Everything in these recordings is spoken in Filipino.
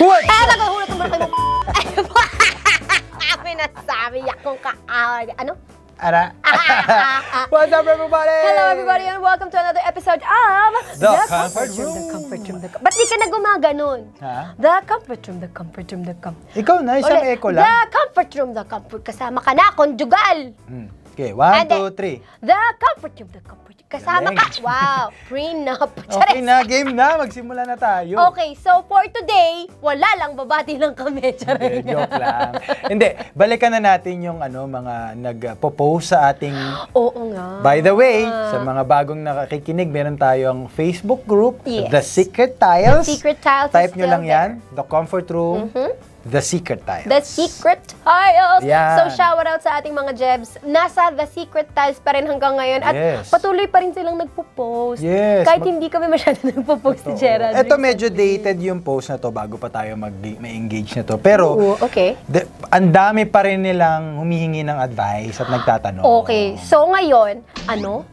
What? Nagahulot ng barangay mo. May nasabi akong kaaway. Ano? Ara. What's up, everybody? Hello, everybody, and welcome to another episode of The Comfort Room. The Comfort Room. Ba't di ka na gumaganon? Ha? The Comfort Room, The Comfort Room, The Comfort. Ikaw na, isang Ulit. echo lang. The Comfort Room, The Comfort. Kasama ka na, conjugal. Okay, 1, 2, 3. The Comfort Room, The Comfort. Kasama ka. Galing. Wow, prenup. Okay na, game na. Magsimula na tayo. Okay, so for today, wala lang, babati lang kami. Charay. Joke lang. Hindi, balikan na natin yung mga nag-propose sa ating... Oo nga. By the way, sa mga bagong nakakikinig, meron tayong Facebook group, Yes. The Secret Tiles. The Secret Tiles is Type nyo still lang yan, The Comfort Room, The Secret Tiles. The Secret Tiles. Yan. So, shout out sa ating mga Jebs. Nasa The Secret Tiles pa rin hanggang ngayon. At Yes. patuloy pa rin silang nagpo-post. Yes. Kahit hindi kami masyado nagpo-post ni Gerald. Ito medyo dated yung post na to bago pa tayo may-engage na to. Pero, Oo, okay. ang dami pa rin nilang humihingi ng advice at nagtatanong. Okay. So, ngayon, ano?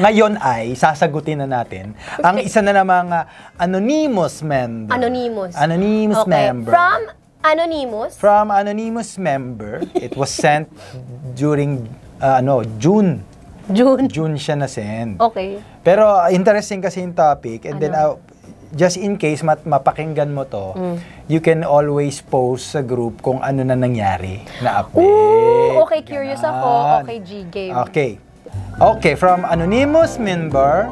Ngayon ay sasagutin na natin ang isa na namang anonymous member. Anonymous. Anonymous Okay. member. From Anonymous. From anonymous member. It was sent during June. June siya na-send. Okay. Pero interesting kasi yung topic and then just in case mapakinggan mo to, you can always post sa group kung ano na nangyari na update. Ooh, okay, curious Ganon. ako. Okay, G-game. Okay, from anonymous member.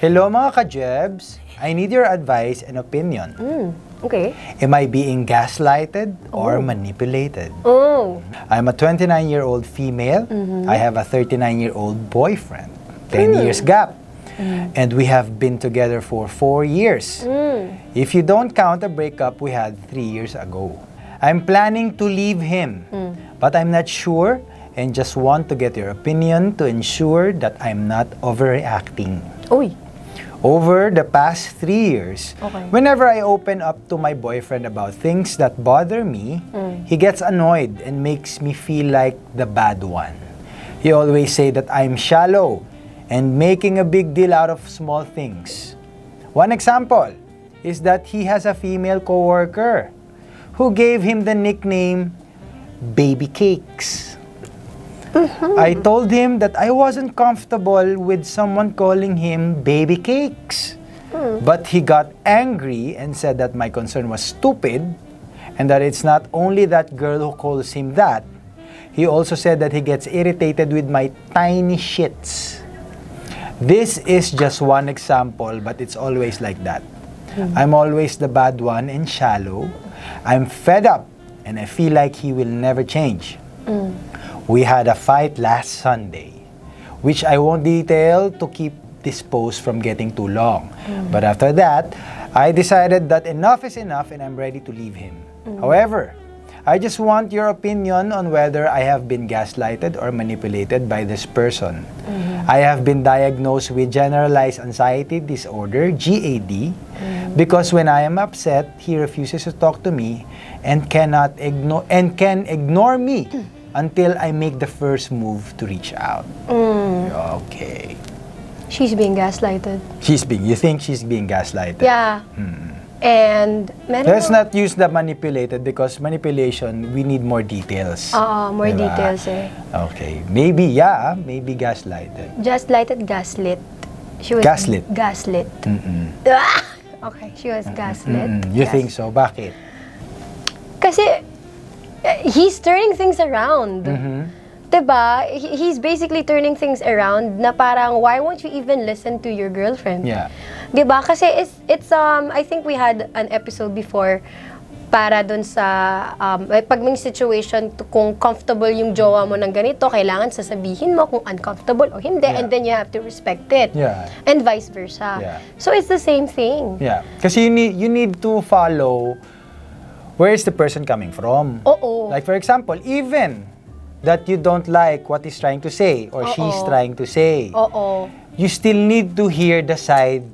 Hello mga ka-Jebs. I need your advice and opinion. Okay. Am I being gaslighted or manipulated? Oh. I'm a 29-year-old female. I have a 39-year-old boyfriend. 10 years gap. And we have been together for 4 years. If you don't count the breakup we had 3 years ago. I'm planning to leave him, but I'm not sure and just want to get your opinion to ensure that I'm not overreacting. Uy. Over the past 3 years, whenever I open up to my boyfriend about things that bother me, he gets annoyed and makes me feel like the bad one. He always say that I'm shallow and making a big deal out of small things. One example is that he has a female coworker who gave him the nickname Baby Cakes. I told him that I wasn't comfortable with someone calling him Baby Cakes. But he got angry and said that my concern was stupid and that it's not only that girl who calls him that. He also said that he gets irritated with my tiny shits. This is just one example, but it's always like that. I'm always the bad one and shallow. I'm fed up and I feel like he will never change. We had a fight last Sunday, which I won't detail to keep this post from getting too long. But after that, I decided that enough is enough and I'm ready to leave him. However, I just want your opinion on whether I have been gaslighted or manipulated by this person. I have been diagnosed with generalized anxiety disorder, GAD, because when I am upset, he refuses to talk to me and can ignore me until I make the first move to reach out. Okay. She's being gaslighted. You think she's being gaslighted? Yeah. And Let's not use the manipulated because manipulation, we need more details. more Diba? details eh. Okay. Maybe gaslighted. Just lighted gaslit. She was Gaslit. Gaslit. Okay, she was gaslit. You think so? Bakit? Kasi he's turning things around. Diba? He's basically turning things around na parang, why won't you even listen to your girlfriend? Yeah. Diba? Kasi it's I think we had an episode before para dun sa, pag may situation, kung comfortable yung jowa mo ng ganito, kailangan sasabihin mo kung uncomfortable o hindi, and then you have to respect it. Yeah. And vice versa. Yeah. So it's the same thing. Yeah. Kasi you need to follow where is the person coming from. Oo. Like for example, even that you don't like what he's trying to say or she's trying to say, Oo. you still need to hear the side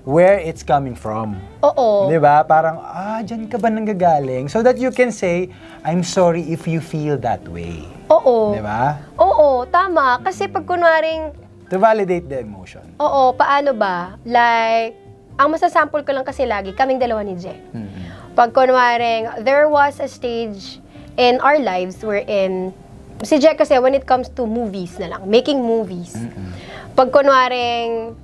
where it's coming from. Oo. Di ba? Parang, dyan ka ba nanggagaling? So that you can say, I'm sorry if you feel that way. Oo. Di ba? Oo, tama. Kasi pag kunwaring, To validate the emotion. oo, paano ba? Like, ang masasample ko lang kasi lagi, kaming dalawa ni Je. Pag kunwaring, there was a stage in our lives wherein, si Jack kasi when it comes to movies na lang, making movies, pag kunwaring,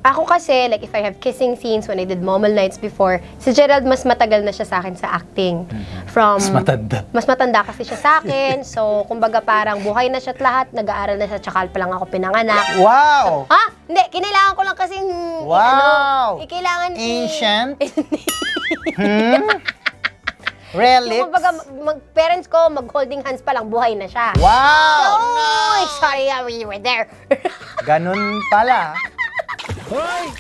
ako kasi, like if I have kissing scenes when I did Momol Nights before, si Gerald mas matagal na siya sa akin sa acting. Mas matanda. Mas matanda kasi siya sa akin. So, kumbaga parang buhay na siya at lahat, nag-aaral na siya, tsaka pa lang ako pinanganak. Wow! Ha? Hindi, kinailangan ko lang kasing, Wow! kailangan Ancient? Relics? Yung kumbaga, parents ko, mag-holding hands pa lang, buhay na siya. Wow! Oh, sorry, we were there. Ganun pala. Hoy!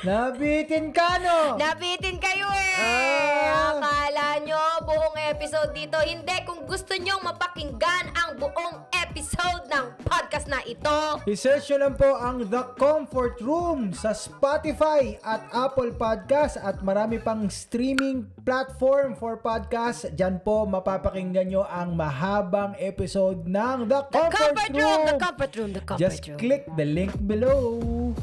Nabitin ka, no? Nabitin kayo eh! Akala nyo buong episode dito. Hindi, kung gusto nyong mapakinggan ang buong episode ng podcast na ito. I-search nyo lang po ang The Comfort Room sa Spotify at Apple Podcast at marami pang streaming platform for podcast. Diyan po mapapakinggan nyo ang mahabang episode ng The Comfort Room. The Comfort Room. Just click the link below.